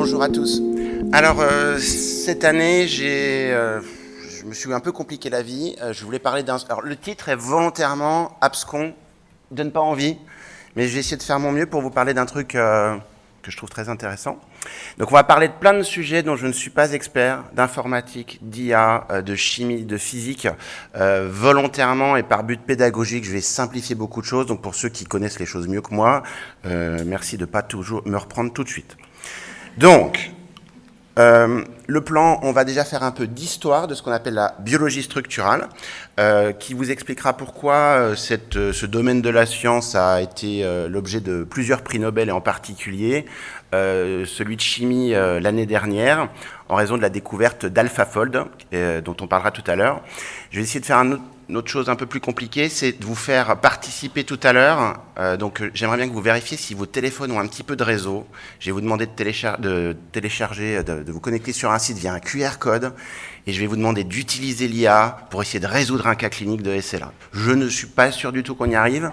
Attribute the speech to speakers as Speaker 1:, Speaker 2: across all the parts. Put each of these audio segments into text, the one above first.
Speaker 1: bonjour à tous. Alors, cette année, je me suis un peu compliqué la vie. Je voulais parler d'un... Alors, le titre est volontairement abscon, donne pas envie, mais je vais essayer de faire mon mieux pour vous parler d'un truc que je trouve très intéressant. Donc, on va parler de plein de sujets dont je ne suis pas expert, d'informatique, d'IA, de chimie, de physique. Volontairement et par but pédagogique, je vais simplifier beaucoup de choses. Donc, pour ceux qui connaissent les choses mieux que moi, merci de ne pas toujours me reprendre tout de suite. Donc, le plan, on va déjà faire un peu d'histoire de ce qu'on appelle la biologie structurale, qui vous expliquera pourquoi ce domaine de la science a été l'objet de plusieurs prix Nobel, et en particulier celui de chimie l'année dernière, en raison de la découverte d'AlphaFold, dont on parlera tout à l'heure. Je vais essayer de faire une autre chose un peu plus compliquée, c'est de vous faire participer tout à l'heure. Donc j'aimerais bien que vous vérifiez si vos téléphones ont un petit peu de réseau. Je vais vous demander de télécharger, de vous connecter sur un site via un QR code. Et je vais vous demander d'utiliser l'IA pour essayer de résoudre un cas clinique de SLA. Je ne suis pas sûr du tout qu'on y arrive.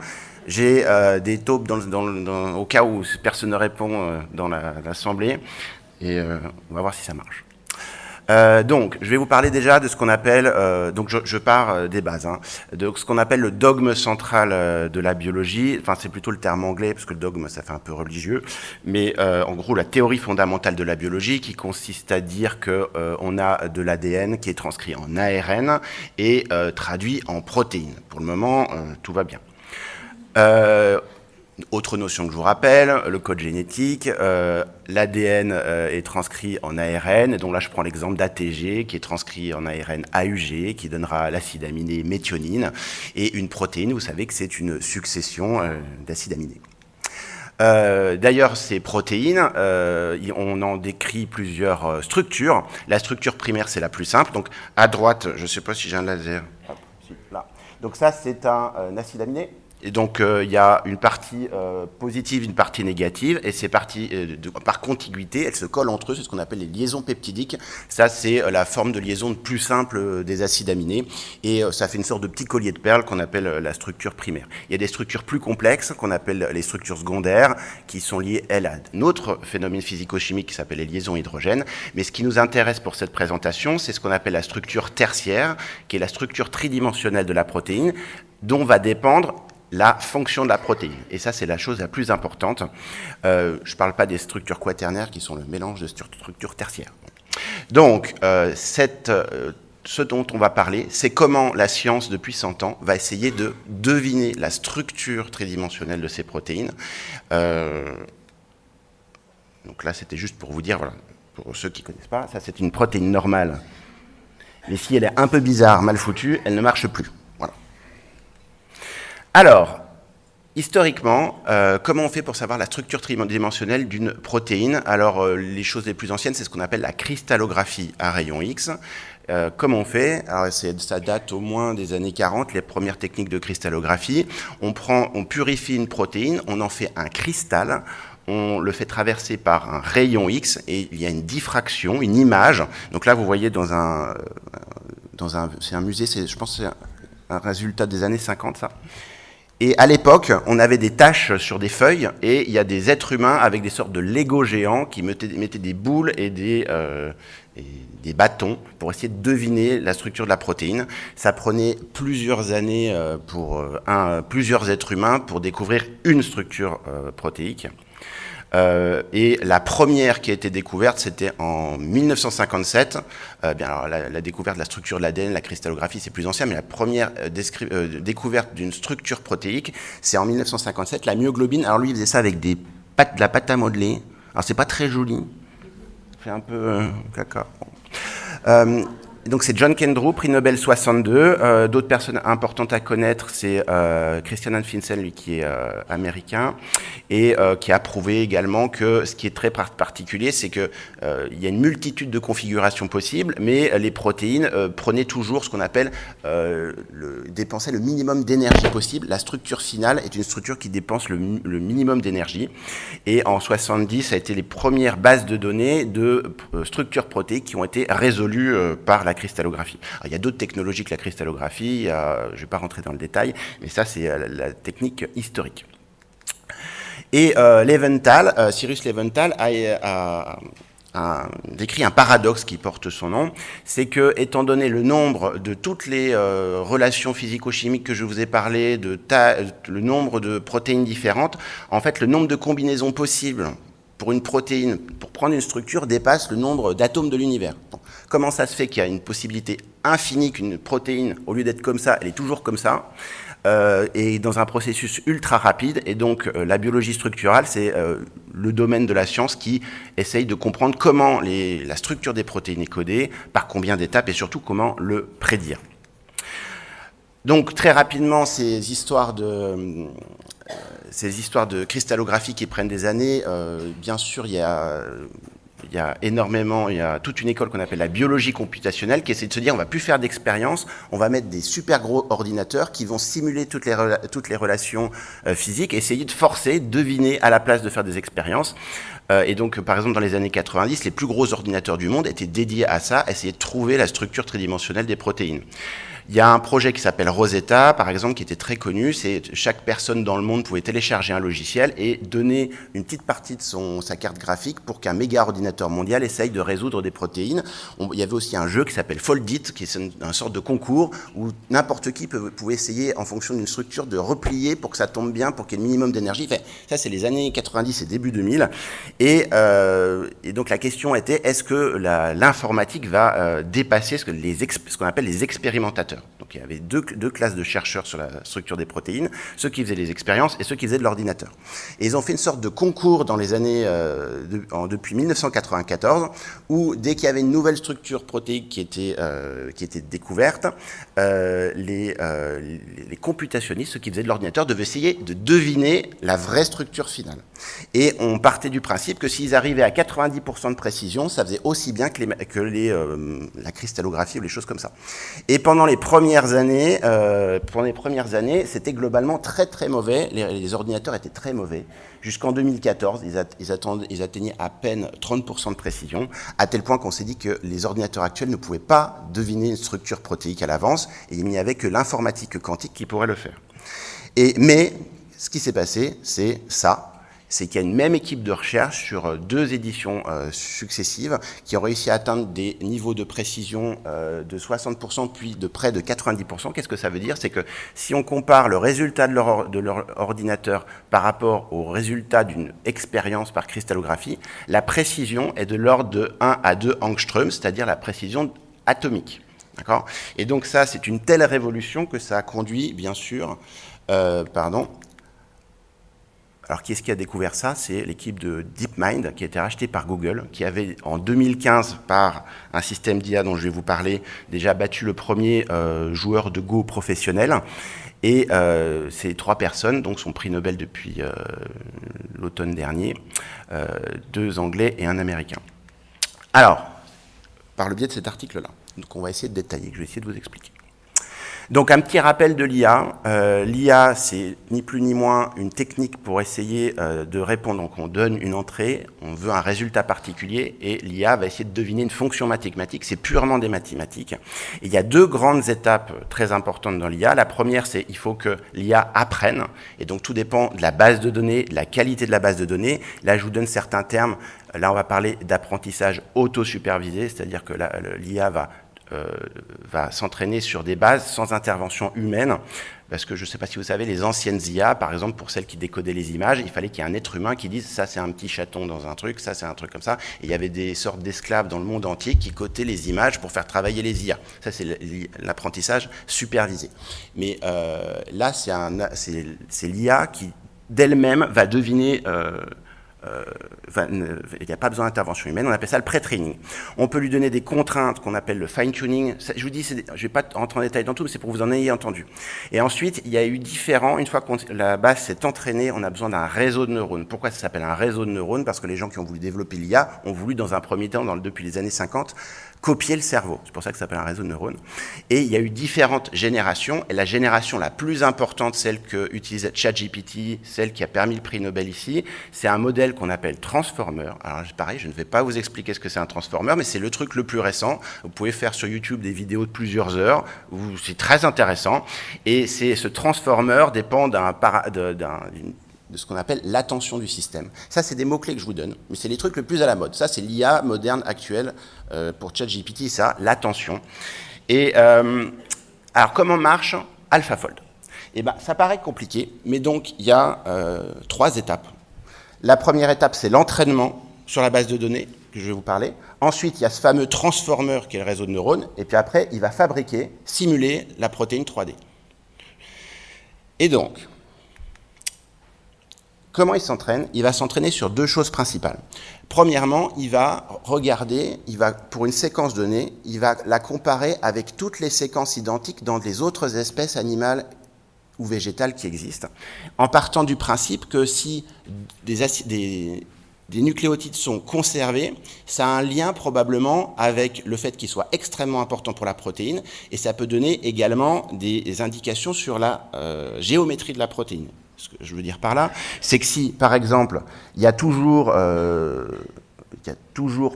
Speaker 1: J'ai des taupes au cas où personne ne répond dans l'assemblée. Et on va voir si ça marche. Donc, je vais vous parler déjà de ce qu'on appelle, donc je pars des bases, de ce qu'on appelle le dogme central de la biologie. Enfin, c'est plutôt le terme anglais, parce que le dogme, ça fait un peu religieux. Mais en gros, la théorie fondamentale de la biologie, qui consiste à dire que on a de l'ADN qui est transcrit en ARN et traduit en protéines. Pour le moment, tout va bien. Autre notion que je vous rappelle, le code génétique, l'ADN est transcrit en ARN, donc là je prends l'exemple d'ATG qui est transcrit en ARN AUG, qui donnera l'acide aminé méthionine, et une protéine, vous savez que c'est une succession d'acides aminés. D'ailleurs, ces protéines, on en décrit plusieurs structures. La structure primaire, c'est la plus simple, donc à droite, je ne sais pas si j'ai un laser, hop, si, là. Donc ça, c'est un acide aminé. Et donc, il y a une partie positive, une partie négative, et ces parties, par contiguïté, elles se collent entre eux, c'est ce qu'on appelle les liaisons peptidiques. Ça, c'est la forme de liaison de plus simple des acides aminés, et ça fait une sorte de petit collier de perles qu'on appelle la structure primaire. Il y a des structures plus complexes, qu'on appelle les structures secondaires, qui sont liées, elles, à un autre phénomène physico-chimique qui s'appelle les liaisons hydrogènes. Mais ce qui nous intéresse pour cette présentation, c'est ce qu'on appelle la structure tertiaire, qui est la structure tridimensionnelle de la protéine, dont va dépendre la fonction de la protéine. Et ça, c'est la chose la plus importante. Je ne parle pas des structures quaternaires qui sont le mélange de structures tertiaires. Donc, ce dont on va parler, c'est comment la science, depuis 100 ans, va essayer de deviner la structure tridimensionnelle de ces protéines. Donc là, c'était juste pour vous dire, voilà, pour ceux qui ne connaissent pas, ça c'est une protéine normale. Mais si elle est un peu bizarre, mal foutue, elle ne marche plus. Alors, historiquement, comment on fait pour savoir la structure tridimensionnelle d'une protéine? Alors, les choses les plus anciennes, c'est ce qu'on appelle la cristallographie à rayon X. Comment on fait? Alors, ça date au moins des années 40, les premières techniques de cristallographie. On purifie une protéine, on en fait un cristal, on le fait traverser par un rayon X et il y a une diffraction, une image. Donc là, vous voyez c'est un musée, je pense que c'est un résultat des années 50, ça. Et à l'époque, on avait des taches sur des feuilles, et il y a des êtres humains avec des sortes de Lego géants qui mettaient des boules et des bâtons pour essayer de deviner la structure de la protéine. Ça prenait plusieurs années pour plusieurs êtres humains pour découvrir une structure protéique. Et la première qui a été découverte, c'était en 1957. Alors, la découverte de la structure de l'ADN, la cristallographie, c'est plus ancien, mais la première découverte d'une structure protéique, c'est en 1957. La myoglobine, alors lui, il faisait ça avec de la pâte à modeler. Alors, c'est pas très joli. Ça fait un peu caca. Donc c'est John Kendrew, prix Nobel 62. D'autres personnes importantes à connaître, c'est Christian Anfinsen, lui qui est américain, et qui a prouvé également que ce qui est très particulier, c'est que il y a une multitude de configurations possibles, mais les protéines prenaient toujours ce qu'on appelle dépensaient le minimum d'énergie possible. La structure finale est une structure qui dépense le minimum d'énergie. Et en 70, ça a été les premières bases de données de structures protéiques qui ont été résolues par la cristallographie. Alors, il y a d'autres technologies que la cristallographie, je ne vais pas rentrer dans le détail, mais ça c'est la technique historique. Et Leventhal, Cyrus Leventhal a décrit un paradoxe qui porte son nom, c'est que, étant donné le nombre de toutes les relations physico-chimiques que je vous ai parlé, le nombre de protéines différentes, en fait, le nombre de combinaisons possibles pour une protéine, pour prendre une structure, dépasse le nombre d'atomes de l'univers. Bon. Comment ça se fait qu'il y a une possibilité infinie qu'une protéine, au lieu d'être comme ça, elle est toujours comme ça, et dans un processus ultra rapide? Et donc la biologie structurale, c'est le domaine de la science qui essaye de comprendre comment la structure des protéines est codée, par combien d'étapes, et surtout comment le prédire. Donc très rapidement, ces histoires de cristallographie qui prennent des années, bien sûr, il y a toute une école qu'on appelle la biologie computationnelle qui essaie de se dire on va plus faire d'expériences, on va mettre des super gros ordinateurs qui vont simuler toutes les relations physiques, essayer de forcer, deviner à la place de faire des expériences. Et donc, par exemple, dans les années 90, les plus gros ordinateurs du monde étaient dédiés à ça, essayer de trouver la structure tridimensionnelle des protéines. Il y a un projet qui s'appelle Rosetta, par exemple, qui était très connu. C'est chaque personne dans le monde pouvait télécharger un logiciel et donner une petite partie de sa carte graphique pour qu'un méga ordinateur mondial essaye de résoudre des protéines. Il y avait aussi un jeu qui s'appelle Foldit, qui est une sorte de concours où n'importe qui pouvait essayer, en fonction d'une structure, de replier pour que ça tombe bien, pour qu'il y ait le minimum d'énergie. Enfin, ça, c'est les années 90 et début 2000. Et donc la question était, est-ce que l'informatique va dépasser ce qu'on appelle les expérimentateurs? Donc il y avait deux classes de chercheurs sur la structure des protéines, ceux qui faisaient les expériences et ceux qui faisaient de l'ordinateur. Et ils ont fait une sorte de concours dans les années depuis 1994, où dès qu'il y avait une nouvelle structure protéique qui était découverte, les computationnistes, ceux qui faisaient de l'ordinateur, devaient essayer de deviner la vraie structure finale. Et on partait du principe que s'ils arrivaient à 90% de précision, ça faisait aussi bien que la cristallographie ou les choses comme ça. Et pendant les premières années, c'était globalement très très mauvais. Les ordinateurs étaient très mauvais. Jusqu'en 2014, ils atteignaient à peine 30% de précision, à tel point qu'on s'est dit que les ordinateurs actuels ne pouvaient pas deviner une structure protéique à l'avance, et il n'y avait que l'informatique quantique qui pourrait le faire. Mais ce qui s'est passé, c'est ça. C'est qu'il y a une même équipe de recherche sur 2 éditions successives qui ont réussi à atteindre des niveaux de précision de 60%, puis de près de 90%. Qu'est-ce que ça veut dire? C'est que si on compare le résultat de leur ordinateur par rapport au résultat d'une expérience par cristallographie, la précision est de l'ordre de 1 à 2 angstroms, c'est-à-dire la précision atomique. D'accord? Et donc ça, c'est une telle révolution que ça a conduit, bien sûr, Alors, qui est-ce qui a découvert ça? C'est l'équipe de DeepMind, qui a été rachetée par Google, qui avait, en 2015, par un système d'IA dont je vais vous parler, déjà battu le premier joueur de Go professionnel. Et ces 3 personnes donc, sont prix Nobel depuis l'automne dernier, 2 Anglais et un Américain. Alors, par le biais de cet article-là, donc on va essayer de détailler, que je vais essayer de vous expliquer. Donc un petit rappel de l'IA. L'IA, c'est ni plus ni moins une technique pour essayer de répondre. Donc on donne une entrée, on veut un résultat particulier, et l'IA va essayer de deviner une fonction mathématique. C'est purement des mathématiques. Et il y a 2 grandes étapes très importantes dans l'IA. La première, c'est il faut que l'IA apprenne. Et donc tout dépend de la base de données, de la qualité de la base de données. Là, je vous donne certains termes. Là, on va parler d'apprentissage auto-supervisé, c'est-à-dire que l'IA va s'entraîner sur des bases sans intervention humaine, parce que je ne sais pas si vous savez, les anciennes IA, par exemple pour celles qui décodaient les images, il fallait qu'il y ait un être humain qui dise ça c'est un petit chaton dans un truc, ça c'est un truc comme ça, et il y avait des sortes d'esclaves dans le monde entier qui codaient les images pour faire travailler les IA. Ça c'est l'apprentissage supervisé. Mais là c'est l'IA qui d'elle-même va deviner il n'y a pas besoin d'intervention humaine, on appelle ça le pré-training. On peut lui donner des contraintes qu'on appelle le fine-tuning. Je vous dis, je ne vais pas rentrer en détail dans tout, mais c'est pour que vous en ayez entendu. Et ensuite, il y a eu une fois que la base s'est entraînée, on a besoin d'un réseau de neurones. Pourquoi ça s'appelle un réseau de neurones? Parce que les gens qui ont voulu développer l'IA ont voulu, dans un premier temps, depuis les années 50, copier le cerveau. C'est pour ça que ça s'appelle un réseau de neurones. Et il y a eu différentes générations. Et la génération la plus importante, celle que utilisait ChatGPT, celle qui a permis le prix Nobel ici, c'est un modèle qu'on appelle Transformer. Alors pareil, je ne vais pas vous expliquer ce que c'est un Transformer, mais c'est le truc le plus récent. Vous pouvez faire sur YouTube des vidéos de plusieurs heures, où c'est très intéressant. Et ce Transformer dépend de ce qu'on appelle l'attention du système. Ça, c'est des mots-clés que je vous donne, mais c'est les trucs le plus à la mode. Ça, c'est l'IA moderne actuelle pour ChatGPT, ça, l'attention. Et alors, comment marche AlphaFold? Eh ben, ça paraît compliqué, mais donc, il y a 3 étapes. La première étape, c'est l'entraînement sur la base de données, que je vais vous parler. Ensuite, il y a ce fameux transformer qui est le réseau de neurones, et puis après, il va fabriquer, simuler la protéine 3D. Et donc, comment il s'entraîne? Il va s'entraîner sur 2 choses principales. Premièrement, il va regarder, pour une séquence donnée, il va la comparer avec toutes les séquences identiques dans les autres espèces animales ou végétales qui existent, en partant du principe que si des nucléotides sont conservés, ça a un lien probablement avec le fait qu'ils soient extrêmement importants pour la protéine, et ça peut donner également des indications sur la géométrie de la protéine. Ce que je veux dire par là, c'est que si, par exemple, il y a toujours,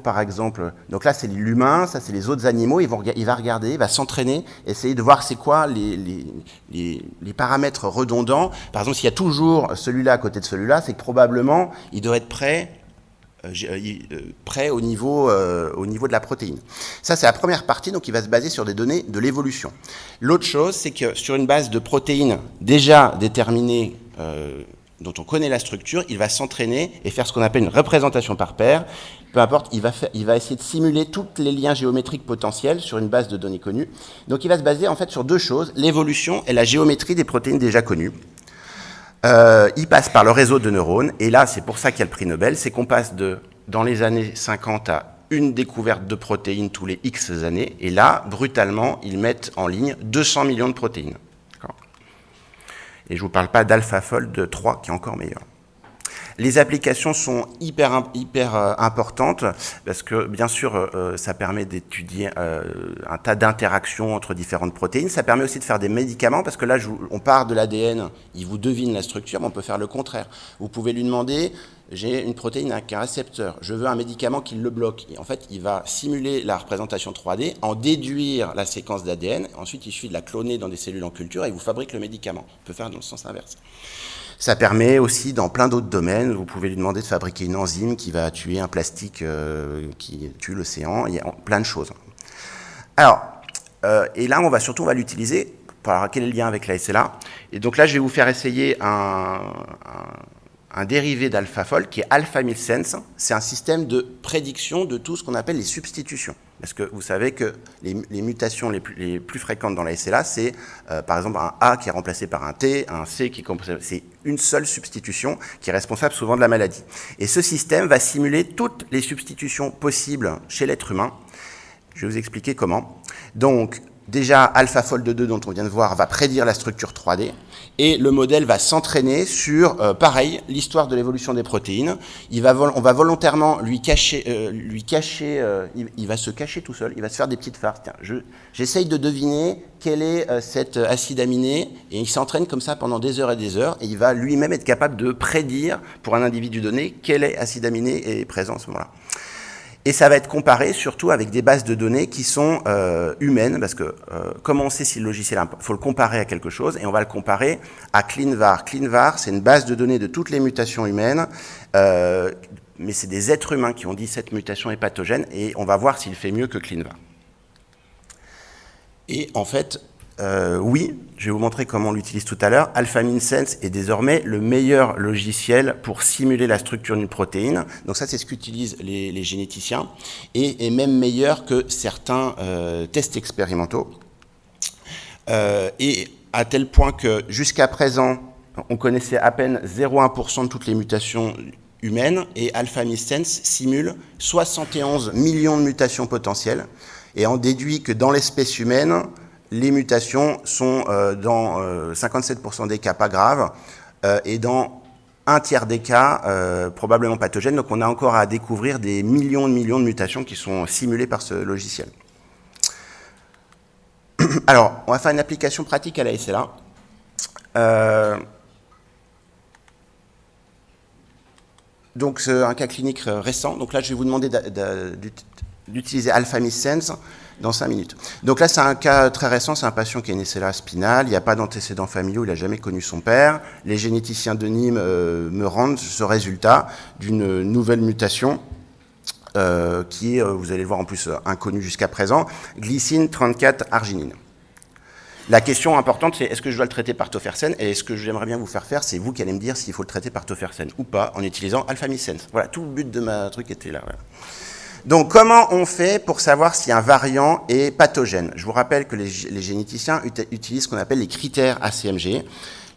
Speaker 1: par exemple, donc là c'est l'humain, ça c'est les autres animaux, il va regarder, il va s'entraîner, essayer de voir c'est quoi les paramètres redondants. Par exemple, s'il y a toujours celui-là à côté de celui-là, c'est que probablement il doit être prêt au niveau de la protéine. Ça, c'est la première partie, donc il va se baser sur des données de l'évolution. L'autre chose, c'est que sur une base de protéines déjà déterminées, dont on connaît la structure, il va s'entraîner et faire ce qu'on appelle une représentation par paire. Peu importe, il va essayer de simuler tous les liens géométriques potentiels sur une base de données connues. Donc il va se baser en fait sur 2 choses, l'évolution et la géométrie des protéines déjà connues. Il passe par le réseau de neurones, et là, c'est pour ça qu'il y a le prix Nobel, c'est qu'on passe dans les années 50 à une découverte de protéines tous les X années, et là, brutalement, ils mettent en ligne 200 millions de protéines. Et je ne vous parle pas d'AlphaFold 3, qui est encore meilleur. Les applications sont hyper importantes parce que, bien sûr, ça permet d'étudier un tas d'interactions entre différentes protéines. Ça permet aussi de faire des médicaments parce que là, on part de l'ADN, il vous devine la structure, mais on peut faire le contraire. Vous pouvez lui demander, j'ai une protéine avec un récepteur, je veux un médicament qui le bloque. Et en fait, il va simuler la représentation 3D, en déduire la séquence d'ADN. Ensuite, il suffit de la cloner dans des cellules en culture et il vous fabrique le médicament. On peut faire dans le sens inverse. Ça permet aussi, dans plein d'autres domaines, vous pouvez lui demander de fabriquer une enzyme qui va tuer un plastique qui tue l'océan. Il y a plein de choses. Alors, et là, on va l'utiliser. Alors, quel est le lien avec la SLA? Et donc là, je vais vous faire essayer un dérivé d'AlphaFold qui est AlphaMilSense. C'est un système de prédiction de tout ce qu'on appelle les substitutions. Parce que vous savez que les mutations les plus fréquentes dans la SLA, c'est par exemple un A qui est remplacé par un T, un C qui est remplacé. C'est une seule substitution qui est responsable souvent de la maladie. Et ce système va simuler toutes les substitutions possibles chez l'être humain. Je vais vous expliquer comment. Donc, déjà, AlphaFold 2, dont on vient de voir, va prédire la structure 3D. Et le modèle va s'entraîner sur, pareil, l'histoire de l'évolution des protéines. On va volontairement lui cacher, il va se cacher tout seul, il va se faire des petites farces. Tiens, j'essaye de deviner quel est cet acide aminé, et il s'entraîne comme ça pendant des heures, et il va lui-même être capable de prédire, pour un individu donné, quel est acide aminé est présent à ce moment-là. Et ça va être comparé surtout avec des bases de données qui sont humaines, parce que comme on sait si le logiciel, il faut le comparer à quelque chose, et on va le comparer à ClinVar. ClinVar, c'est une base de données de toutes les mutations humaines, mais c'est des êtres humains qui ont dit cette mutation est pathogène, et on va voir s'il fait mieux que ClinVar. Et en fait, oui, je vais vous montrer comment on l'utilise tout à l'heure. AlphaMilSense est désormais le meilleur logiciel pour simuler la structure d'une protéine. Donc ça, c'est ce qu'utilisent les généticiens, et est même meilleur que certains tests expérimentaux. Et à tel point que jusqu'à présent, on connaissait à peine 0,1% de toutes les mutations humaines, et AlphaMilSense simule 71 millions de mutations potentielles, et on déduit que dans l'espèce humaine, les mutations sont dans 57% des cas pas graves et dans un tiers des cas probablement pathogènes. Donc on a encore à découvrir des millions de mutations qui sont simulées par ce logiciel. Alors, on va faire une application pratique à la SLA. Donc c'est un cas clinique récent. Donc là, je vais vous demander d'utiliser AlphaMilSense. dans 5 minutes. Donc là, c'est un cas très récent, c'est un patient qui a une SLA spinale, il n'y a pas d'antécédents familiaux, il n'a jamais connu son père. Les généticiens de Nîmes me rendent ce résultat d'une nouvelle mutation qui est, vous allez le voir en plus, inconnue jusqu'à présent, glycine 34 arginine. La question importante, c'est est-ce que je dois le traiter par tofersen, et ce que j'aimerais bien vous faire, c'est vous qui allez me dire s'il faut le traiter par tofersen ou pas, en utilisant alfamycens. Voilà, tout le but de ma truc était là. Voilà. Donc, comment on fait pour savoir si un variant est pathogène? Je vous rappelle que les généticiens utilisent ce qu'on appelle les critères ACMG.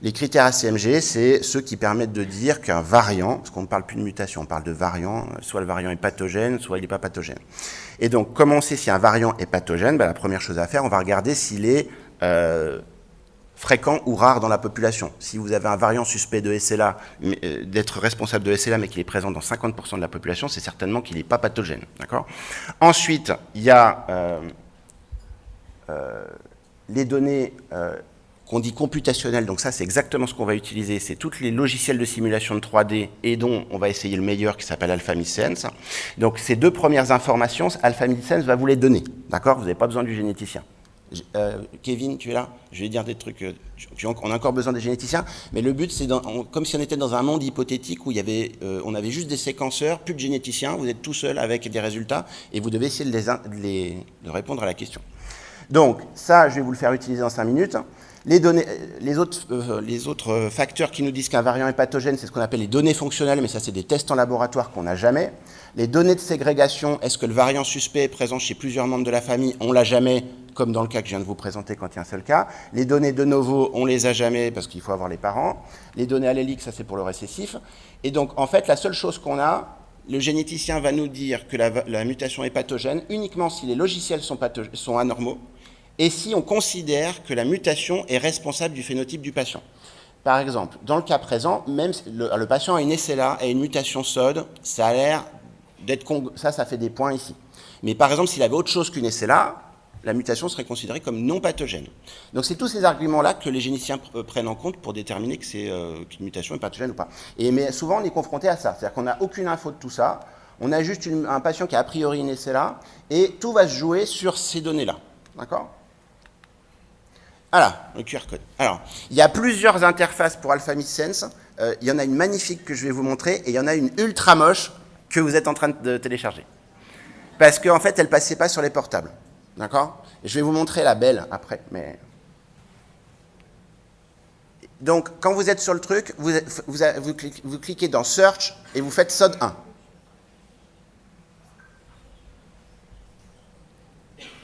Speaker 1: Les critères ACMG, c'est ceux qui permettent de dire qu'un variant, parce qu'on ne parle plus de mutation, on parle de variant, soit le variant est pathogène, soit il n'est pas pathogène. Et donc, comment on sait si un variant est pathogène? La première chose à faire, on va regarder s'il est fréquent ou rare dans la population. Si vous avez un variant suspect de SLA, d'être responsable de SLA, mais qu'il est présent dans 50% de la population, c'est certainement qu'il n'est pas pathogène. D'accord ? Ensuite, il y a les données qu'on dit computationnelles. Donc ça, c'est exactement ce qu'on va utiliser. C'est tous les logiciels de simulation de 3D et dont on va essayer le meilleur qui s'appelle alfamycens. Donc ces deux premières informations, alfamycens va vous les donner. D'accord ? Vous n'avez pas besoin du généticien. Kevin, tu es là? Je vais dire des trucs. On a encore besoin des généticiens, mais le but, c'est comme si on était dans un monde hypothétique où il y avait, on avait juste des séquenceurs, plus de généticiens. Vous êtes tout seul avec des résultats et vous devez essayer de répondre à la question. Donc, ça, je vais vous le faire utiliser en 5 minutes. Les autres facteurs qui nous disent qu'un variant est pathogène, c'est ce qu'on appelle les données fonctionnelles, mais ça, c'est des tests en laboratoire qu'on n'a jamais. Les données de ségrégation, est-ce que le variant suspect est présent chez plusieurs membres de la famille? On l'a jamais, comme dans le cas que je viens de vous présenter quand il y a un seul cas. Les données de novo, on les a jamais parce qu'il faut avoir les parents. Les données alléliques, ça c'est pour le récessif. Et donc, en fait, la seule chose qu'on a, le généticien va nous dire que la mutation est pathogène uniquement si les logiciels sont anormaux et si on considère que la mutation est responsable du phénotype du patient. Par exemple, dans le cas présent, même le patient a une SLA et une mutation SOD, ça a l'air d'être... Ça fait des points ici. Mais par exemple, s'il avait autre chose qu'une SLA, la mutation serait considérée comme non pathogène. Donc c'est tous ces arguments-là que les généticiens prennent en compte pour déterminer qu'une mutation est pathogène ou pas. Mais souvent, on est confronté à ça. C'est-à-dire qu'on n'a aucune info de tout ça. On a juste un patient qui a priori une SLA et tout va se jouer sur ces données-là. D'accord ? Alors, le QR code. Alors, il y a plusieurs interfaces pour alfamycens. Il y en a une magnifique que je vais vous montrer et il y en a une ultra moche que vous êtes en train de télécharger. Parce qu'en fait, elle ne passait pas sur les portables. D'accord ? Je vais vous montrer la belle après. Mais... Donc, quand vous êtes sur le truc, vous cliquez dans Search et vous faites SOD1.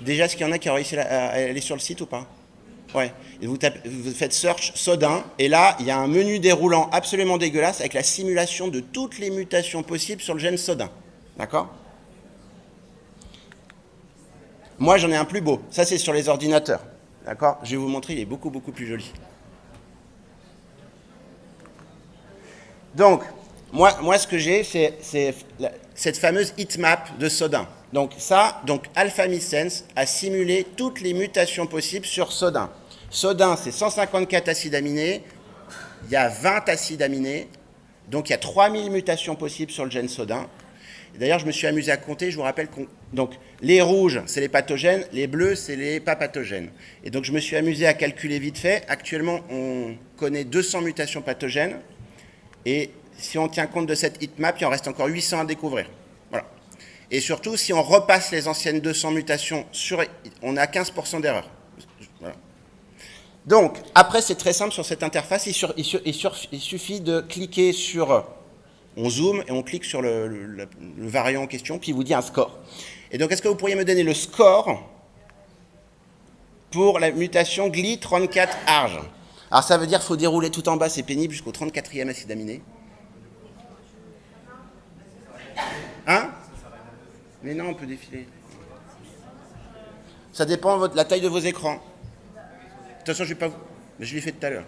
Speaker 1: Déjà, est-ce qu'il y en a qui ont réussi à aller sur le site ou pas ? Ouais. Et vous faites Search SOD1 et là, il y a un menu déroulant absolument dégueulasse avec la simulation de toutes les mutations possibles sur le gène SOD1. D'accord ? Moi, j'en ai un plus beau. Ça, c'est sur les ordinateurs. D'accord ? Je vais vous montrer, il est beaucoup, beaucoup plus joli. Donc, moi ce que j'ai, c'est cette fameuse heatmap de SOD1. Donc, alfamycens a simulé toutes les mutations possibles sur SOD1. SOD1, c'est 154 acides aminés. Il y a 20 acides aminés. Donc, il y a 3000 mutations possibles sur le gène SOD1. D'ailleurs, je me suis amusé à compter, je vous rappelle donc les rouges, c'est les pathogènes, les bleus, c'est les pas pathogènes. Et donc, je me suis amusé à calculer vite fait. Actuellement, on connaît 200 mutations pathogènes. Et si on tient compte de cette heatmap, il en reste encore 800 à découvrir. Voilà. Et surtout, si on repasse les anciennes 200 mutations, on a 15% d'erreur. Voilà. Donc, après, c'est très simple sur cette interface. Il suffit de cliquer sur... On zoome et on clique sur le variant en question, puis il vous dit un score. Et donc, est-ce que vous pourriez me donner le score pour la mutation GLI34ARG? Alors, ça veut dire qu'il faut dérouler tout en bas, c'est pénible, jusqu'au 34e acide aminé. Hein? Mais non, on peut défiler. Ça dépend de la taille de vos écrans. De toute façon, je l'ai fait tout à l'heure.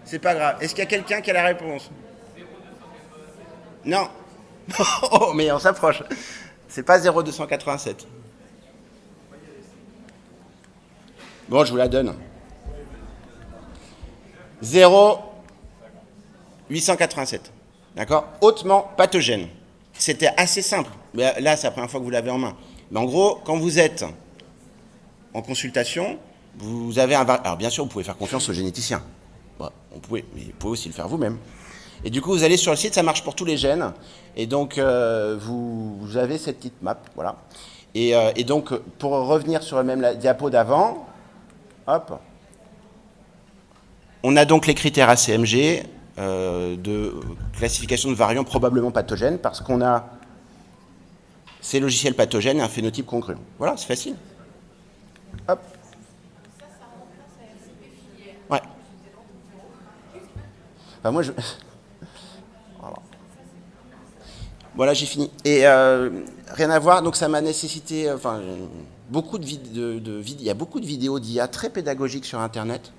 Speaker 1: C'est pas grave. Est-ce qu'il y a quelqu'un qui a la réponse? Non. Oh, mais on s'approche. C'est pas 0,287. Bon, je vous la donne. 0,887. D'accord? Hautement pathogène. C'était assez simple. Mais là, c'est la première fois que vous l'avez en main. Mais en gros, quand vous êtes en consultation, vous avez un... Alors bien sûr, vous pouvez faire confiance au généticien. Bon, vous pouvez, mais vous pouvez aussi le faire vous-même. Et du coup, vous allez sur le site, ça marche pour tous les gènes. Et donc, vous avez cette petite map, voilà. Et donc, pour revenir sur le même diapo d'avant, hop, on a donc les critères ACMG de classification de variants probablement pathogènes, parce qu'on a ces logiciels pathogènes et un phénotype congruent. Voilà, c'est facile. Hop. Ouais. Enfin, moi, je... Voilà, j'ai fini. Et rien à voir, donc ça m'a nécessité, beaucoup de il y a beaucoup de vidéos d'IA très pédagogiques sur Internet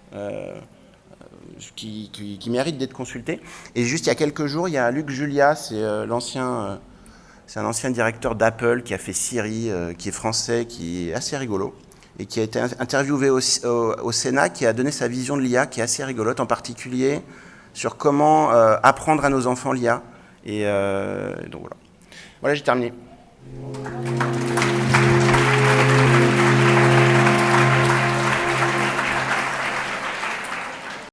Speaker 1: qui méritent d'être consultées. Et juste il y a quelques jours, il y a Luc Julia, c'est un ancien directeur d'Apple qui a fait Siri, qui est français, qui est assez rigolo, et qui a été interviewé au Sénat, qui a donné sa vision de l'IA, qui est assez rigolote, en particulier sur comment apprendre à nos enfants l'IA. Et donc voilà. Voilà, j'ai terminé.